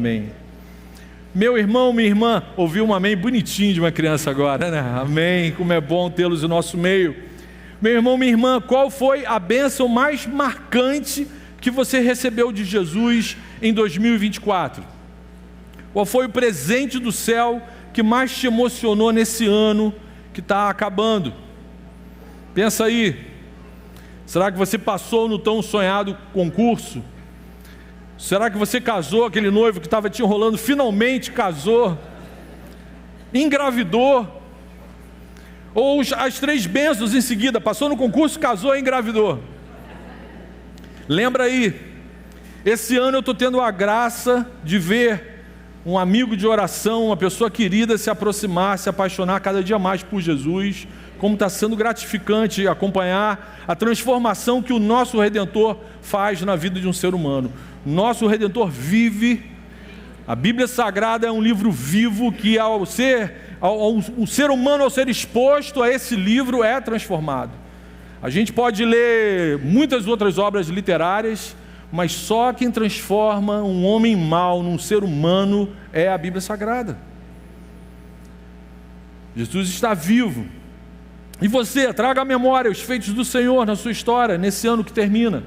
Amém. Meu irmão, minha irmã, ouviu um amém bonitinho de uma criança agora, né? Amém, como é bom tê-los no nosso meio. Meu irmão, minha irmã, qual foi a bênção mais marcante que você recebeu de Jesus em 2024? Qual foi o presente do céu que mais te emocionou nesse ano que está acabando? Pensa aí. Será que você passou no tão sonhado concurso? Será que você casou, aquele noivo que estava te enrolando, finalmente casou? Engravidou? Ou as 3 bênçãos em seguida, passou no concurso, casou e engravidou? Lembra aí, esse ano eu estou tendo a graça de ver um amigo de oração, uma pessoa querida se aproximar, se apaixonar cada dia mais por Jesus, como está sendo gratificante acompanhar a transformação que o nosso Redentor faz na vida de um ser humano. Nosso Redentor vive. A Bíblia Sagrada é um livro vivo que o ser humano, ao ser exposto a esse livro, é transformado. A gente pode ler muitas outras obras literárias, mas só quem transforma um homem mau num ser humano é a Bíblia Sagrada. Jesus está vivo. E você, traga à memória os feitos do Senhor na sua história, nesse ano que termina.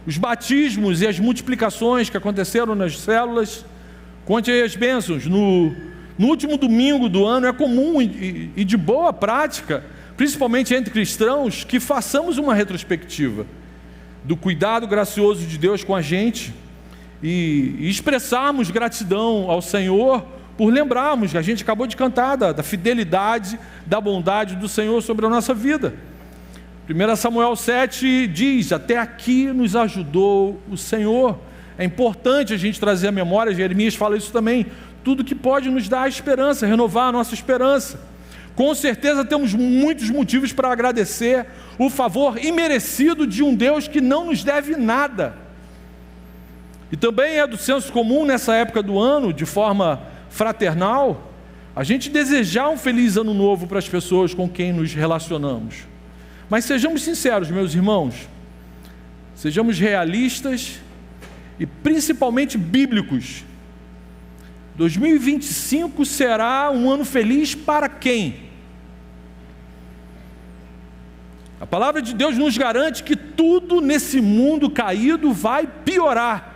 Os batismos e as multiplicações que aconteceram nas células. Conte aí as bênçãos. No último domingo do ano é comum e de boa prática, principalmente entre cristãos, que façamos uma retrospectiva do cuidado gracioso de Deus com a gente e expressarmos gratidão ao Senhor por lembrarmos que a gente acabou de cantar da fidelidade, da bondade do Senhor sobre a nossa vida. 1 Samuel 7 diz: até aqui nos ajudou o Senhor. É importante a gente trazer a memória, Jeremias fala isso também, tudo que pode nos dar esperança, renovar a nossa esperança. Com certeza temos muitos motivos para agradecer o favor imerecido de um Deus que não nos deve nada. E também é do senso comum nessa época do ano, de forma fraternal, a gente desejar um feliz ano novo para as pessoas com quem nos relacionamos. Mas sejamos sinceros, meus irmãos, sejamos realistas e principalmente bíblicos. 2025 será um ano feliz para quem? A palavra de Deus nos garante que tudo nesse mundo caído vai piorar.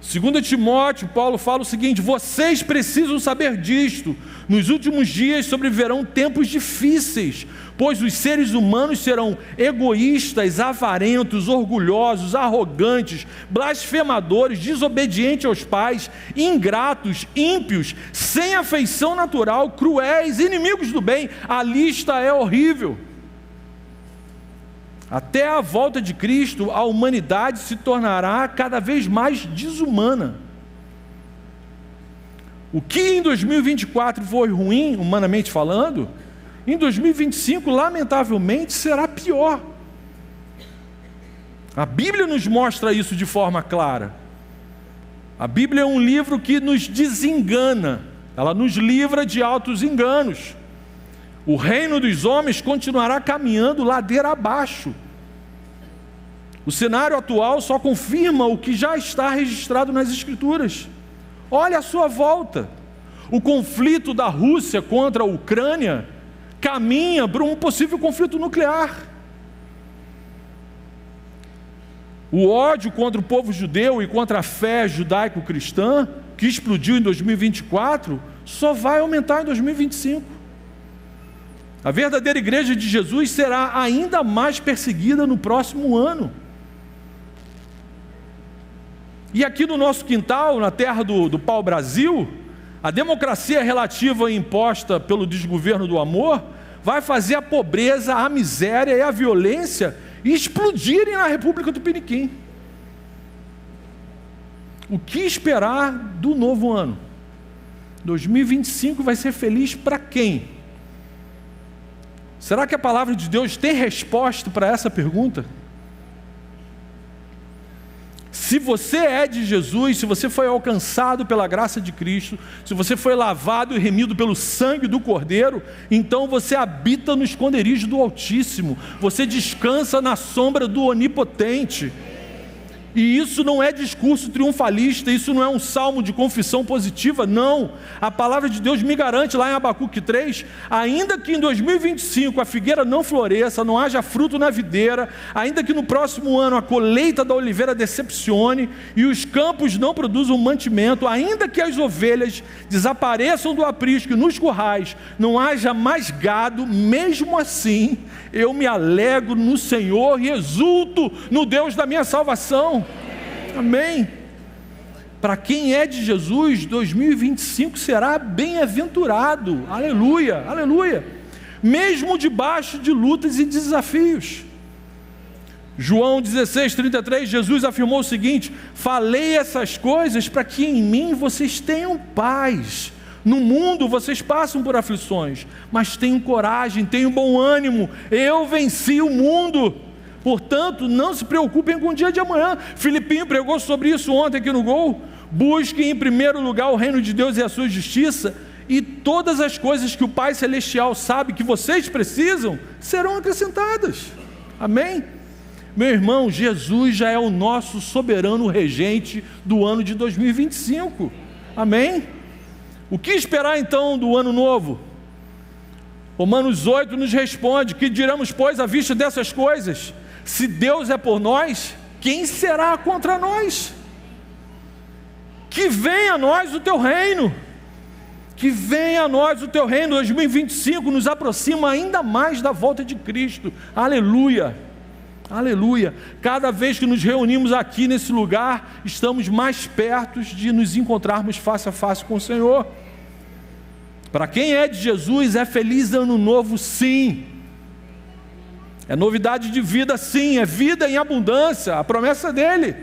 2 Timóteo, Paulo fala o seguinte: vocês precisam saber disto, nos últimos dias sobreviverão tempos difíceis, pois os seres humanos serão egoístas, avarentos, orgulhosos, arrogantes, blasfemadores, desobedientes aos pais, ingratos, ímpios, sem afeição natural, cruéis, inimigos do bem. A lista é horrível. Até a volta de Cristo, a humanidade se tornará cada vez mais desumana. O que em 2024 foi ruim, humanamente falando, em 2025, lamentavelmente, será pior. A Bíblia nos mostra isso de forma clara. A Bíblia é um livro que nos desengana, ela nos livra de altos enganos. O reino dos homens continuará caminhando ladeira abaixo. O cenário atual só confirma o que já está registrado nas Escrituras. Olha à sua volta. O conflito da Rússia contra a Ucrânia caminha para um possível conflito nuclear. O ódio contra o povo judeu e contra a fé judaico-cristã, que explodiu em 2024, só vai aumentar em 2025. A verdadeira igreja de Jesus será ainda mais perseguida no próximo ano. E aqui no nosso quintal, na terra do pau-brasil, a democracia relativa imposta pelo desgoverno do amor vai fazer a pobreza, a miséria e a violência explodirem na República Tupiniquim. O que esperar do novo ano? 2025 vai ser feliz para quem? Será que a palavra de Deus tem resposta para essa pergunta? Se você é de Jesus, se você foi alcançado pela graça de Cristo, se você foi lavado e remido pelo sangue do Cordeiro, então você habita no esconderijo do Altíssimo, você descansa na sombra do Onipotente. E isso não é discurso triunfalista, isso não é um salmo de confissão positiva, não. A palavra de Deus me garante lá em Abacuque 3, ainda que em 2025 a figueira não floresça, não haja fruto na videira, ainda que no próximo ano a colheita da oliveira decepcione e os campos não produzam mantimento, ainda que as ovelhas desapareçam do aprisco e nos currais não haja mais gado, mesmo assim eu me alegro no Senhor e exulto no Deus da minha salvação. Amém. Para quem é de Jesus, 2025 será bem-aventurado. Aleluia, aleluia. Mesmo debaixo de lutas e desafios. João 16:33, Jesus afirmou o seguinte: falei essas coisas para que em mim vocês tenham paz. No mundo vocês passam por aflições, mas tenham coragem, tenham bom ânimo, eu venci o mundo. Portanto, não se preocupem com o dia de amanhã. Filipinho pregou sobre isso ontem aqui no Gol. Busquem em primeiro lugar o reino de Deus e a sua justiça, e todas as coisas que o Pai Celestial sabe que vocês precisam, serão acrescentadas. Amém? Meu irmão, Jesus já é o nosso soberano regente do ano de 2025. Amém? O que esperar então do ano novo? Romanos 8 nos responde: que diremos, pois, à vista dessas coisas? Se Deus é por nós, quem será contra nós? Que venha a nós o teu reino. Que venha a nós o teu reino. 2025 nos aproxima ainda mais da volta de Cristo. Aleluia. Aleluia. Cada vez que nos reunimos aqui nesse lugar, estamos mais perto de nos encontrarmos face a face com o Senhor. Para quem é de Jesus, é feliz ano novo, sim. É novidade de vida, sim. É vida em abundância, a promessa dele.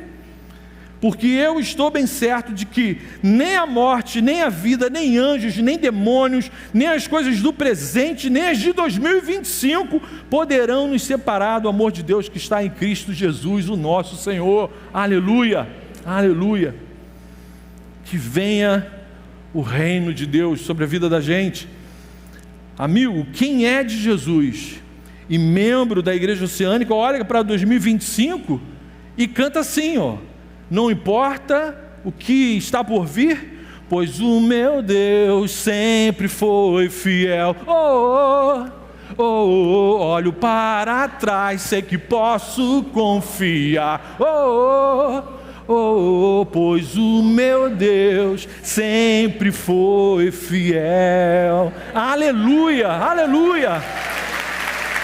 Porque eu estou bem certo de que nem a morte, nem a vida, nem anjos, nem demônios, nem as coisas do presente, nem as de 2025 poderão nos separar do amor de Deus que está em Cristo Jesus, o nosso Senhor. Aleluia, aleluia. Que venha o reino de Deus sobre a vida da gente. Amigo, quem é de Jesus e membro da Igreja Oceânica, olha para 2025 e canta assim, ó: não importa o que está por vir, pois o meu Deus sempre foi fiel. Oh, oh, oh, olho para trás, sei que posso confiar. Oh, oh, oh, pois o meu Deus sempre foi fiel. Aleluia, aleluia,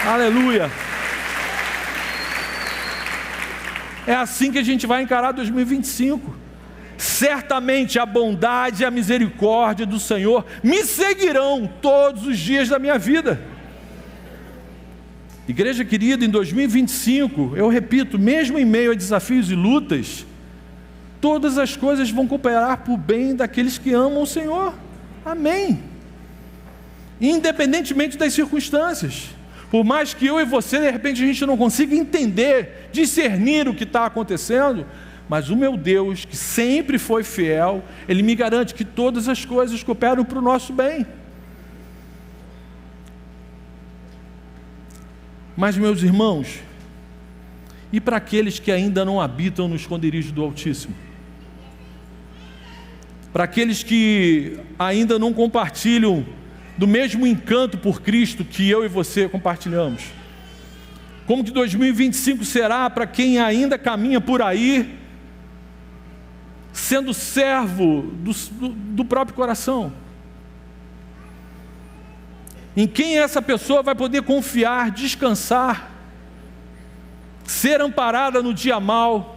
aleluia. É assim que a gente vai encarar 2025. Certamente a bondade e a misericórdia do Senhor me seguirão todos os dias da minha vida. Igreja querida, em 2025, eu repito, mesmo em meio a desafios e lutas, todas as coisas vão cooperar para o bem daqueles que amam o Senhor. Amém. Independentemente das circunstâncias. Por mais que eu e você, de repente, a gente não consiga entender, discernir o que está acontecendo, mas o meu Deus, que sempre foi fiel, Ele me garante que todas as coisas cooperam para o nosso bem. Mas, meus irmãos, e para aqueles que ainda não habitam no esconderijo do Altíssimo? Para aqueles que ainda não compartilham do mesmo encanto por Cristo que eu e você compartilhamos? Como que 2025 será para quem ainda caminha por aí, sendo servo do próprio coração? Em quem essa pessoa vai poder confiar, descansar, ser amparada no dia mau,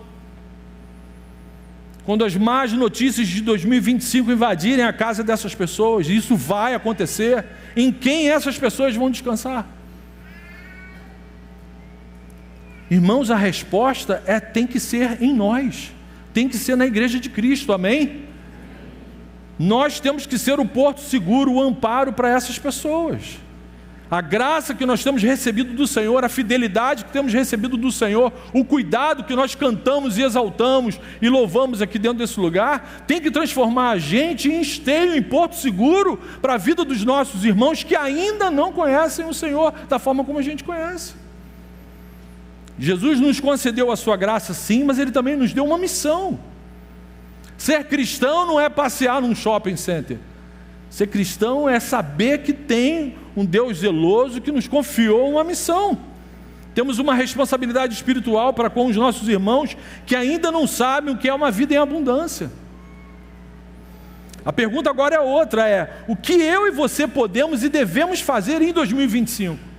quando as más notícias de 2025 invadirem a casa dessas pessoas? Isso vai acontecer. Em quem essas pessoas vão descansar? Irmãos, a resposta tem que ser em nós, tem que ser na igreja de Cristo, amém? Nós temos que ser o porto seguro, o amparo para essas pessoas. A graça que nós temos recebido do Senhor, a fidelidade que temos recebido do Senhor, o cuidado que nós cantamos e exaltamos e louvamos aqui dentro desse lugar, tem que transformar a gente em esteio, em porto seguro para a vida dos nossos irmãos que ainda não conhecem o Senhor da forma como a gente conhece. Jesus nos concedeu a sua graça, sim, mas Ele também nos deu uma missão. Ser cristão não é passear num shopping center. Ser cristão é saber que tem um Deus zeloso que nos confiou uma missão. Temos uma responsabilidade espiritual para com os nossos irmãos que ainda não sabem o que é uma vida em abundância. A pergunta agora é outra, o que eu e você podemos e devemos fazer em 2025?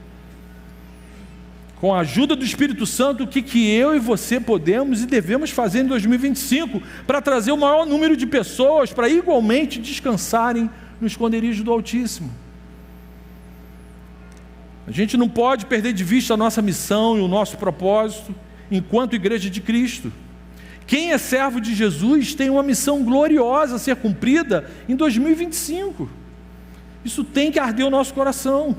Com a ajuda do Espírito Santo, o que eu e você podemos e devemos fazer em 2025 para trazer o maior número de pessoas para igualmente descansarem no esconderijo do Altíssimo? A gente não pode perder de vista a nossa missão e o nosso propósito enquanto Igreja de Cristo. Quem é servo de Jesus tem uma missão gloriosa a ser cumprida em 2025. Isso tem que arder o nosso coração.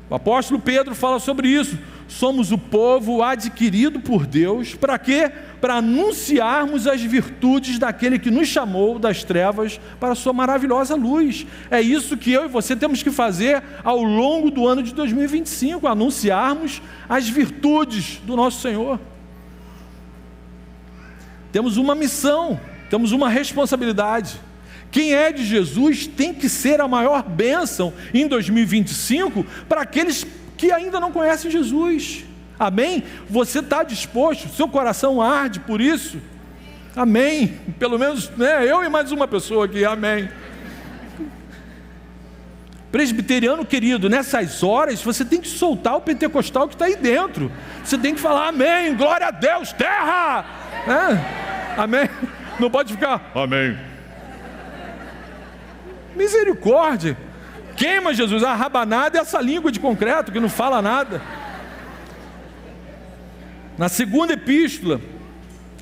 O apóstolo Pedro fala sobre isso. Somos o povo adquirido por Deus. Para quê? Para anunciarmos as virtudes daquele que nos chamou das trevas para a sua maravilhosa luz. É isso que eu e você temos que fazer ao longo do ano de 2025, anunciarmos as virtudes do nosso Senhor. Temos uma missão, temos uma responsabilidade. Quem é de Jesus tem que ser a maior bênção em 2025 para aqueles que ainda não conhecem Jesus. Amém? Você está disposto? Seu coração arde por isso? Amém? Pelo menos eu e mais uma pessoa aqui, amém. Presbiteriano querido, nessas horas você tem que soltar o pentecostal que está aí dentro. Você tem que falar amém, glória a Deus, terra! Amém? Não pode ficar amém. Misericórdia. Queima, Jesus, a rabanada é essa língua de concreto que não fala nada. Na segunda epístola,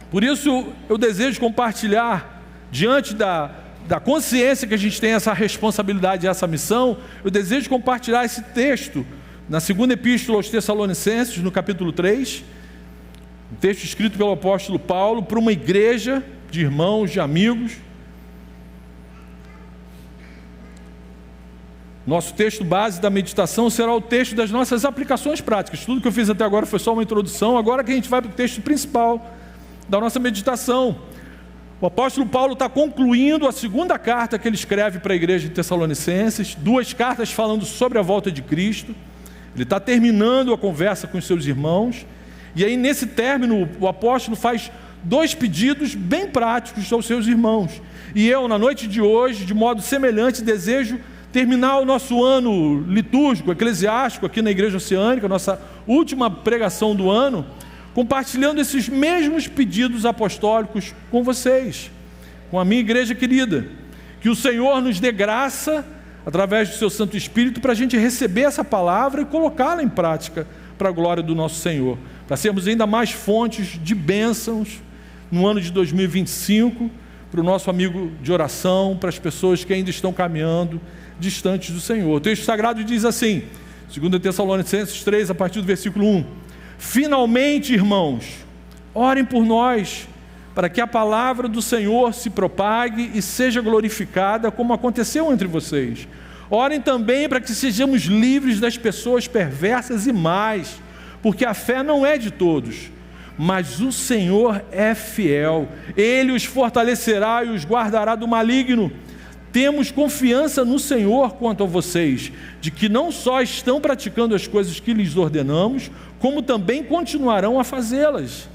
por isso eu desejo compartilhar, diante da consciência que a gente tem essa responsabilidade e essa missão, eu desejo compartilhar esse texto, na segunda epístola aos Tessalonicenses, no capítulo 3, um texto escrito pelo apóstolo Paulo, para uma igreja de irmãos, de amigos. Nosso texto base da meditação será o texto das nossas aplicações práticas. Tudo que eu fiz até agora foi só uma introdução. Agora que a gente vai para o texto principal da nossa meditação. O apóstolo Paulo está concluindo a segunda carta que ele escreve para a igreja de Tessalonicenses. 2 cartas falando sobre a volta de Cristo. Ele está terminando a conversa com os seus irmãos. E aí nesse término o apóstolo faz 2 pedidos bem práticos aos seus irmãos. E eu, na noite de hoje, de modo semelhante, desejo terminar o nosso ano litúrgico, eclesiástico, aqui na Igreja Oceânica, nossa última pregação do ano, compartilhando esses mesmos pedidos apostólicos com vocês, com a minha igreja querida. Que o Senhor nos dê graça, através do seu Santo Espírito, para a gente receber essa palavra e colocá-la em prática para a glória do nosso Senhor, para sermos ainda mais fontes de bênçãos no ano de 2025, para o nosso amigo de oração, para as pessoas que ainda estão caminhando distantes do Senhor. O texto sagrado diz assim, 2 Tessalonicenses 3, a partir do versículo 1: finalmente, irmãos, orem por nós, para que a palavra do Senhor se propague e seja glorificada, como aconteceu entre vocês. Orem também para que sejamos livres das pessoas perversas e más, porque a fé não é de todos, mas o Senhor é fiel. Ele os fortalecerá e os guardará do maligno. Temos confiança no Senhor quanto a vocês, de que não só estão praticando as coisas que lhes ordenamos, como também continuarão a fazê-las.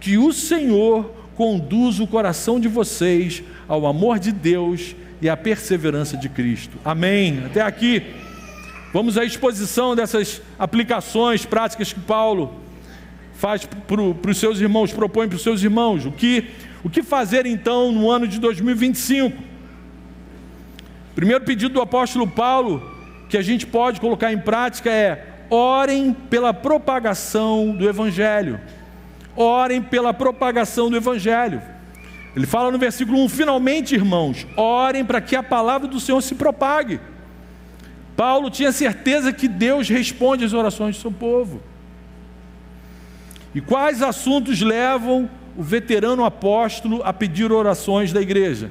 Que o Senhor conduza o coração de vocês ao amor de Deus e à perseverança de Cristo. Amém. Até aqui. Vamos à exposição dessas aplicações práticas que Paulo faz para os seus irmãos, propõe para os seus irmãos. O que fazer então no ano de 2025? Primeiro pedido do apóstolo Paulo, que a gente pode colocar em prática é: orem pela propagação do Evangelho. Orem pela propagação do Evangelho. Ele fala no versículo 1, finalmente, irmãos, orem para que a palavra do Senhor se propague. Paulo tinha certeza que Deus responde às orações do seu povo. E quais assuntos levam o veterano apóstolo a pedir orações da igreja?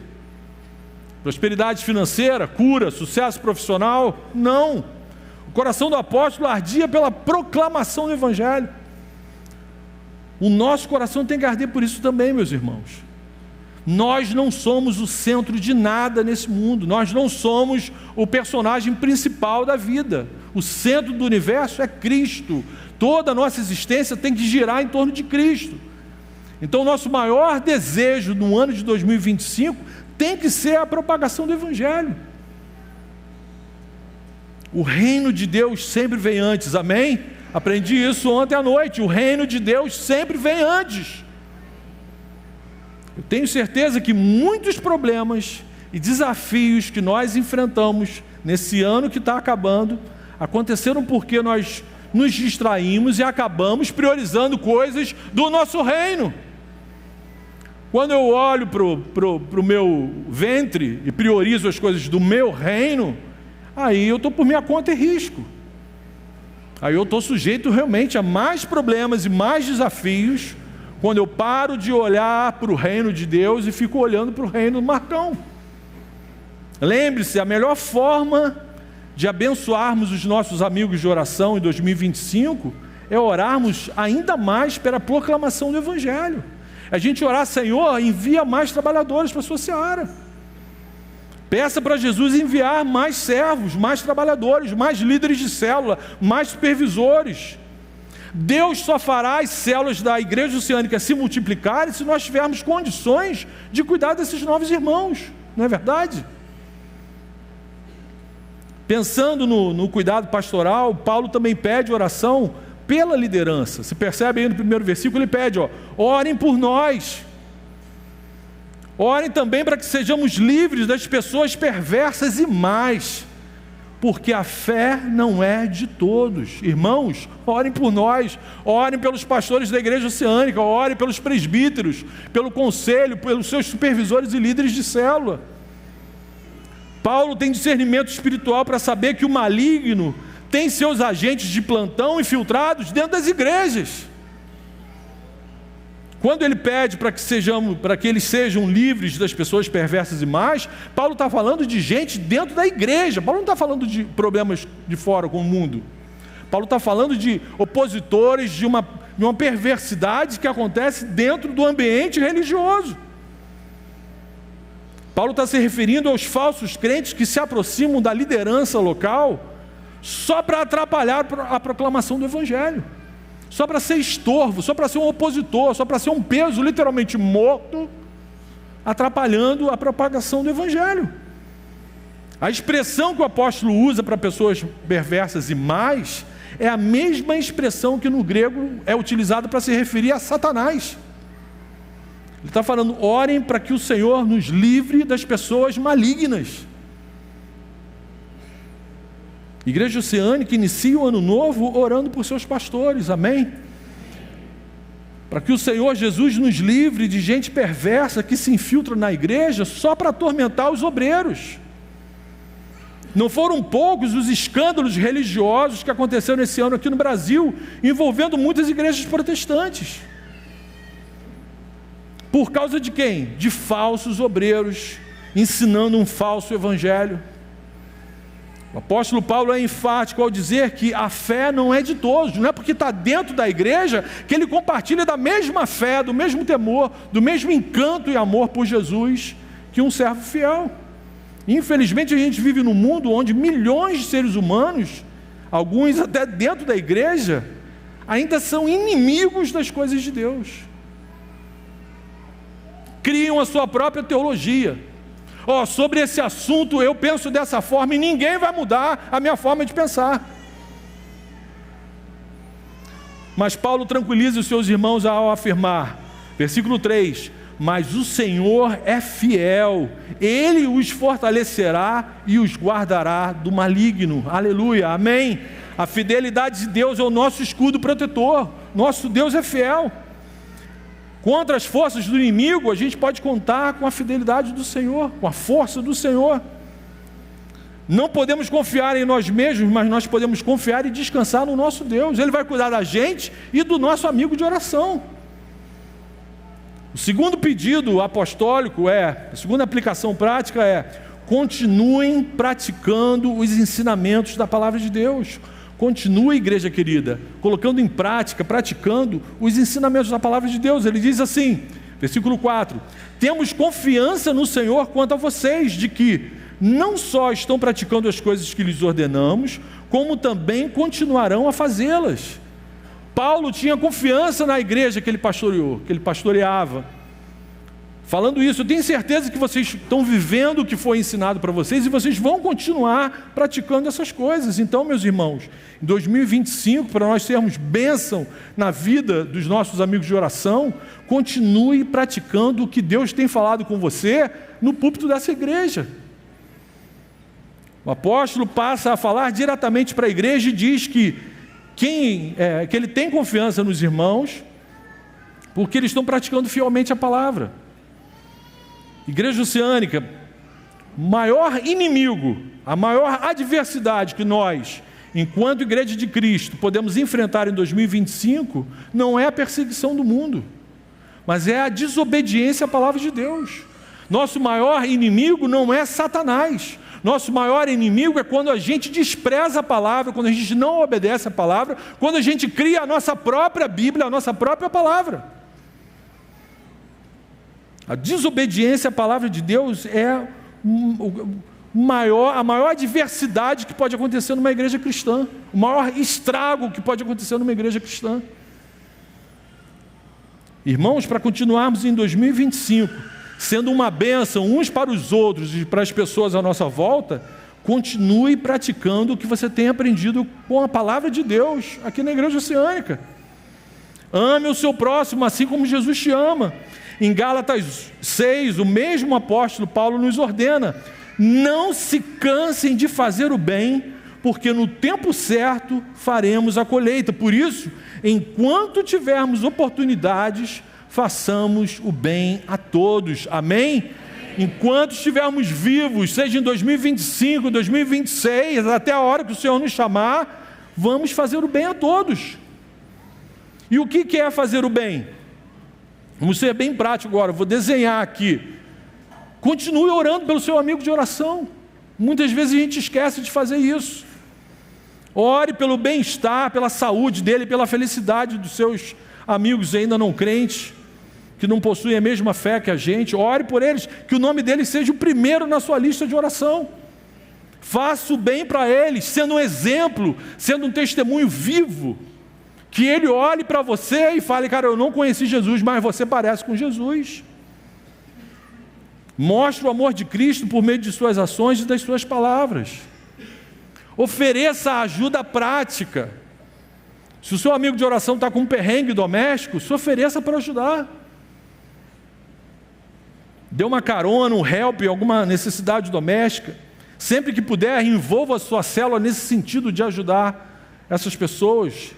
Prosperidade financeira, cura, sucesso profissional? Não. O coração do apóstolo ardia pela proclamação do Evangelho. O nosso coração tem que arder por isso também, meus irmãos. Nós não somos o centro de nada nesse mundo, nós não somos o personagem principal da vida. O centro do universo é Cristo. Toda a nossa existência tem que girar em torno de Cristo. Então, o nosso maior desejo no ano de 2025 tem que ser a propagação do Evangelho. O reino de Deus sempre vem antes, amém? Aprendi isso ontem à noite. O reino de Deus sempre vem antes. Eu tenho certeza que muitos problemas e desafios que nós enfrentamos nesse ano que está acabando aconteceram porque nós nos distraímos e acabamos priorizando coisas do nosso reino. Quando eu olho para o meu ventre e priorizo as coisas do meu reino, aí eu estou por minha conta e risco. Aí eu estou sujeito realmente a mais problemas e mais desafios quando eu paro de olhar para o reino de Deus e fico olhando para o reino do Marcão. Lembre-se, a melhor forma de abençoarmos os nossos amigos de oração em 2025 é orarmos ainda mais pela proclamação do Evangelho. A gente orar: Senhor, envia mais trabalhadores para a sua seara. Peça para Jesus enviar mais servos, mais trabalhadores, mais líderes de célula, mais supervisores. Deus só fará as células da igreja oceânica se multiplicarem se nós tivermos condições de cuidar desses novos irmãos, não é verdade? Pensando no cuidado pastoral, Paulo também pede oração pela liderança. Se percebe aí no primeiro versículo, ele pede: orem por nós. Orem também para que sejamos livres das pessoas perversas e más, porque a fé não é de todos. Irmãos, orem por nós, orem pelos pastores da igreja oceânica, orem pelos presbíteros, pelo conselho, pelos seus supervisores e líderes de célula. Paulo tem discernimento espiritual para saber que o maligno tem seus agentes de plantão infiltrados dentro das igrejas. Quando ele pede para que eles sejam livres das pessoas perversas e más, Paulo está falando de gente dentro da igreja. Paulo não está falando de problemas de fora com o mundo. Paulo está falando de opositores de uma perversidade que acontece dentro do ambiente religioso. Paulo está se referindo aos falsos crentes que se aproximam da liderança local só para atrapalhar a proclamação do Evangelho. Só para ser estorvo, só para ser um opositor, só para ser um peso literalmente morto, atrapalhando a propagação do Evangelho. A expressão que o apóstolo usa para pessoas perversas e más é a mesma expressão que no grego é utilizada para se referir a Satanás. Ele está falando: orem para que o Senhor nos livre das pessoas malignas. Igreja Oceânica inicia o ano novo orando por seus pastores, amém? Para que o Senhor Jesus nos livre de gente perversa que se infiltra na igreja só para atormentar os obreiros. Não foram poucos os escândalos religiosos que aconteceram esse ano aqui no Brasil, envolvendo muitas igrejas protestantes. Por causa de quem? De falsos obreiros, ensinando um falso evangelho. O apóstolo Paulo é enfático ao dizer que a fé não é de todos, não é porque está dentro da igreja que ele compartilha da mesma fé, do mesmo temor, do mesmo encanto e amor por Jesus que um servo fiel. Infelizmente a gente vive num mundo onde milhões de seres humanos, alguns até dentro da igreja, ainda são inimigos das coisas de Deus. Criam a sua própria teologia. Sobre esse assunto eu penso dessa forma e ninguém vai mudar a minha forma de pensar. Mas Paulo tranquiliza os seus irmãos ao afirmar, versículo 3: mas o Senhor é fiel, Ele os fortalecerá e os guardará do maligno. Aleluia, amém? A fidelidade de Deus é o nosso escudo protetor. Nosso Deus é fiel. Contra as forças do inimigo, a gente pode contar com a fidelidade do Senhor, com a força do Senhor. Não podemos confiar em nós mesmos, mas nós podemos confiar e descansar no nosso Deus. Ele vai cuidar da gente e do nosso amigo de oração. O segundo pedido apostólico a segunda aplicação prática continuem praticando os ensinamentos da palavra de Deus. Continue, igreja querida, colocando em prática, praticando os ensinamentos da palavra de Deus. Ele diz assim, versículo 4: temos confiança no Senhor quanto a vocês, de que não só estão praticando as coisas que lhes ordenamos, como também continuarão a fazê-las. Paulo tinha confiança na igreja que ele pastoreou, que ele pastoreava. Falando isso, eu tenho certeza que vocês estão vivendo o que foi ensinado para vocês e vocês vão continuar praticando essas coisas. Então, meus irmãos, em 2025, para nós sermos bênção na vida dos nossos amigos de oração, continue praticando o que Deus tem falado com você no púlpito dessa igreja. O apóstolo passa a falar diretamente para a igreja e diz que ele tem confiança nos irmãos, porque eles estão praticando fielmente a palavra. Igreja Oceânica, maior inimigo, a maior adversidade que nós, enquanto Igreja de Cristo, podemos enfrentar em 2025, não é a perseguição do mundo, mas é a desobediência à palavra de Deus. Nosso maior inimigo não é Satanás. Nosso maior inimigo é quando a gente despreza a palavra, quando a gente não obedece a palavra, quando a gente cria a nossa própria Bíblia, a nossa própria palavra. A desobediência à palavra de Deus é a maior adversidade que pode acontecer numa igreja cristã, o maior estrago que pode acontecer numa igreja cristã. Irmãos, para continuarmos em 2025, sendo uma bênção uns para os outros e para as pessoas à nossa volta, continue praticando o que você tem aprendido com a palavra de Deus aqui na Igreja Oceânica. Ame o seu próximo assim como Jesus te ama. Em Gálatas 6, o mesmo apóstolo Paulo nos ordena: não se cansem de fazer o bem, porque no tempo certo faremos a colheita. Por isso, enquanto tivermos oportunidades, façamos o bem a todos. Amém? Enquanto estivermos vivos, seja em 2025, 2026, até a hora que o Senhor nos chamar, vamos fazer o bem a todos. E o que é fazer o bem? Vamos ser bem prático agora, vou desenhar aqui. Continue orando pelo seu amigo de oração. Muitas vezes a gente esquece de fazer isso. Ore pelo bem-estar, pela saúde dele, pela felicidade dos seus amigos ainda não crentes, que não possuem a mesma fé que a gente. Ore por eles, que o nome deles seja o primeiro na sua lista de oração. Faça o bem para eles, sendo um exemplo, sendo um testemunho vivo. Que ele olhe para você e fale: cara, eu não conheci Jesus, mas você parece com Jesus. Mostre o amor de Cristo por meio de suas ações e das suas palavras. Ofereça ajuda prática. Se o seu amigo de oração está com um perrengue doméstico, se ofereça para ajudar. Dê uma carona, um help, alguma necessidade doméstica. Sempre que puder, envolva a sua célula nesse sentido de ajudar essas pessoas.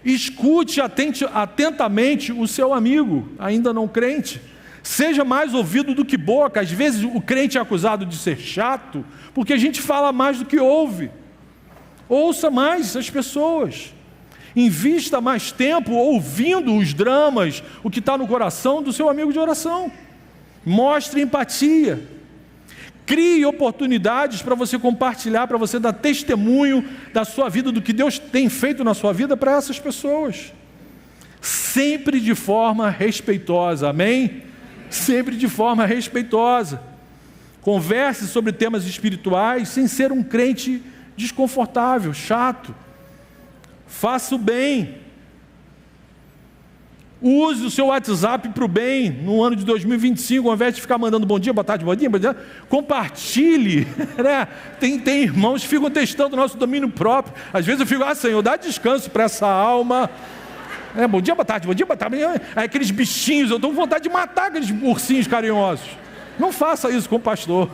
Escute atentamente o seu amigo, ainda não crente. Seja mais ouvido do que boca. Às vezes o crente é acusado de ser chato, porque a gente fala mais do que ouve. Ouça mais as pessoas. Invista mais tempo ouvindo os dramas, o que está no coração do seu amigo de oração. Mostre empatia. Crie oportunidades para você compartilhar, para você dar testemunho da sua vida, do que Deus tem feito na sua vida para essas pessoas. Sempre de forma respeitosa, amém? Sempre de forma respeitosa. Converse sobre temas espirituais sem ser um crente desconfortável, chato. Faça o bem. Use o seu WhatsApp para o bem no ano de 2025, ao invés de ficar mandando bom dia, boa tarde, bom dia, compartilhe. Né? Tem irmãos que ficam testando o nosso domínio próprio. Às vezes eu fico: Senhor, dá descanso para essa alma. Bom dia, boa tarde, bom dia, boa tarde. Aqueles bichinhos, eu estou com vontade de matar aqueles ursinhos carinhosos. Não faça isso com o pastor.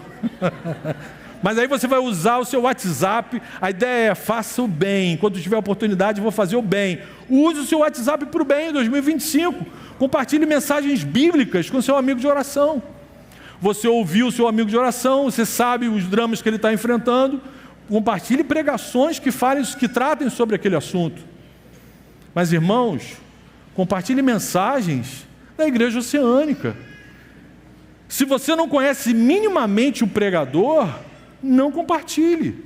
Mas aí você vai usar o seu WhatsApp. A ideia é: faça o bem. Enquanto tiver oportunidade, vou fazer o bem. Use o seu WhatsApp para o bem em 2025. Compartilhe mensagens bíblicas com seu amigo de oração. Você ouviu o seu amigo de oração, você sabe os dramas que ele está enfrentando. Compartilhe pregações que tratem sobre aquele assunto. Mas, irmãos, compartilhe mensagens da Igreja Oceânica. Se você não conhece minimamente o pregador, não compartilhe.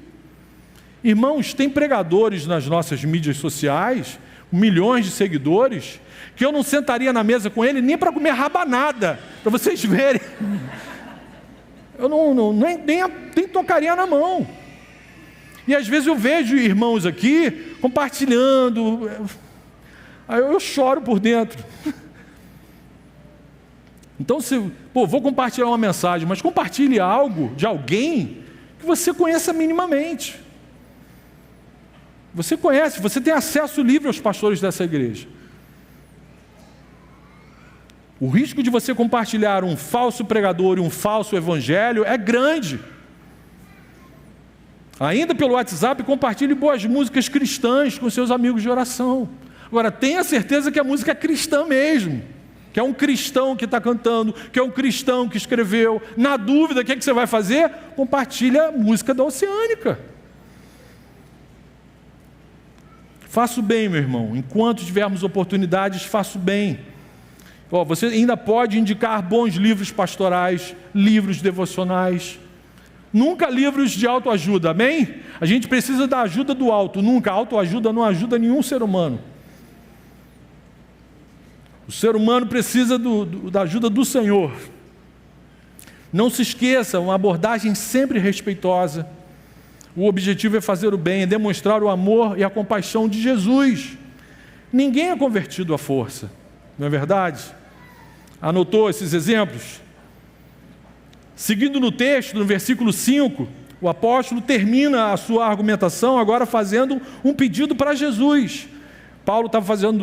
Irmãos, tem pregadores nas nossas mídias sociais, milhões de seguidores, que eu não sentaria na mesa com ele nem para comer rabanada, para vocês verem. Eu nem tocaria na mão. E às vezes eu vejo irmãos aqui compartilhando, aí eu choro por dentro. Então, vou compartilhar uma mensagem, mas compartilhe algo de alguém que você conheça minimamente. Você conhece, você tem acesso livre aos pastores dessa igreja. O risco de você compartilhar um falso pregador e um falso evangelho é grande. Ainda pelo WhatsApp, compartilhe boas músicas cristãs com seus amigos de oração. Agora, tenha certeza que a música é cristã mesmo, que é um cristão que está cantando, que é um cristão que escreveu. Na dúvida, o que você vai fazer? Compartilha a música da Oceânica. Faça o bem, meu irmão. Enquanto tivermos oportunidades, faça o bem. Você ainda pode indicar bons livros pastorais, livros devocionais. Nunca livros de autoajuda, amém? A gente precisa da ajuda do alto, nunca. A autoajuda não ajuda nenhum ser humano. O ser humano precisa da ajuda do Senhor. Não se esqueça, uma abordagem sempre respeitosa. O objetivo é fazer o bem, é demonstrar o amor e a compaixão de Jesus. Ninguém é convertido à força, não é verdade? Anotou esses exemplos? Seguindo no texto, no versículo 5, o apóstolo termina a sua argumentação agora fazendo um pedido para Jesus. Paulo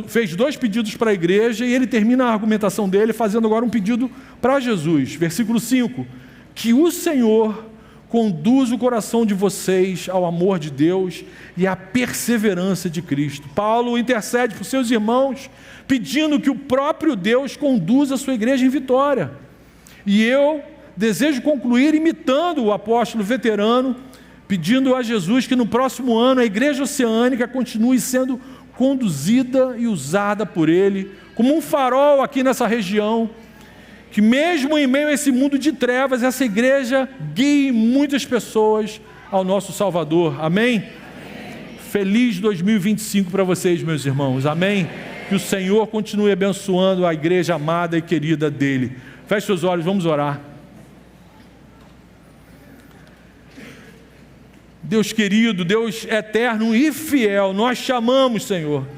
fez 2 pedidos para a igreja e ele termina a argumentação dele fazendo agora um pedido para Jesus. Versículo 5, que o Senhor conduza o coração de vocês ao amor de Deus e à perseverança de Cristo. Paulo intercede por seus irmãos, pedindo que o próprio Deus conduza a sua igreja em vitória. E eu desejo concluir imitando o apóstolo veterano, pedindo a Jesus que no próximo ano a igreja oceânica continue sendo conduzida e usada por Ele, como um farol aqui nessa região, que mesmo em meio a esse mundo de trevas, essa igreja guie muitas pessoas ao nosso Salvador, amém? Feliz 2025 para vocês, meus irmãos, amém? Que o Senhor continue abençoando a igreja amada e querida dEle. Feche seus olhos, vamos orar. Deus querido, Deus eterno e fiel, nós te amamos, Senhor.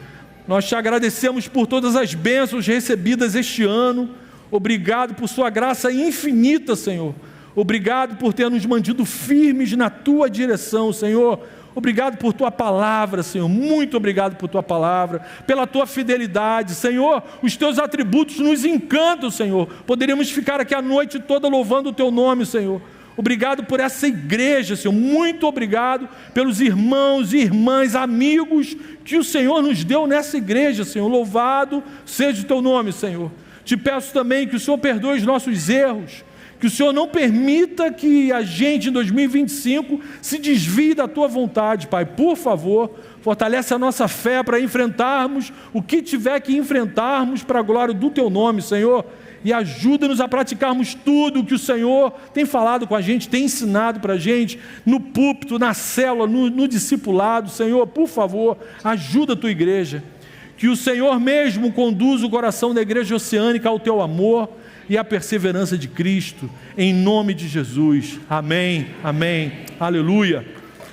Nós te agradecemos por todas as bênçãos recebidas este ano. Obrigado por sua graça infinita, Senhor. Obrigado por ter nos mantido firmes na tua direção, Senhor. Obrigado por tua palavra, Senhor. Muito obrigado por tua palavra, pela tua fidelidade, Senhor. Os teus atributos nos encantam, Senhor. Poderíamos ficar aqui a noite toda louvando o teu nome, Senhor. Obrigado por essa igreja, Senhor. Muito obrigado pelos irmãos e irmãs, amigos que o Senhor nos deu nessa igreja, Senhor. Louvado seja o teu nome, Senhor. Te peço também que o Senhor perdoe os nossos erros, que o Senhor não permita que a gente em 2025 se desvie da tua vontade, Pai. Por favor, fortalece a nossa fé para enfrentarmos o que tiver que enfrentarmos para a glória do teu nome, Senhor. E ajuda-nos a praticarmos tudo o que o Senhor tem falado com a gente, tem ensinado para a gente, no púlpito, na célula, no discipulado. Senhor, por favor, ajuda a tua igreja. Que o Senhor mesmo conduza o coração da igreja oceânica ao teu amor e à perseverança de Cristo, em nome de Jesus. Amém, amém, aleluia.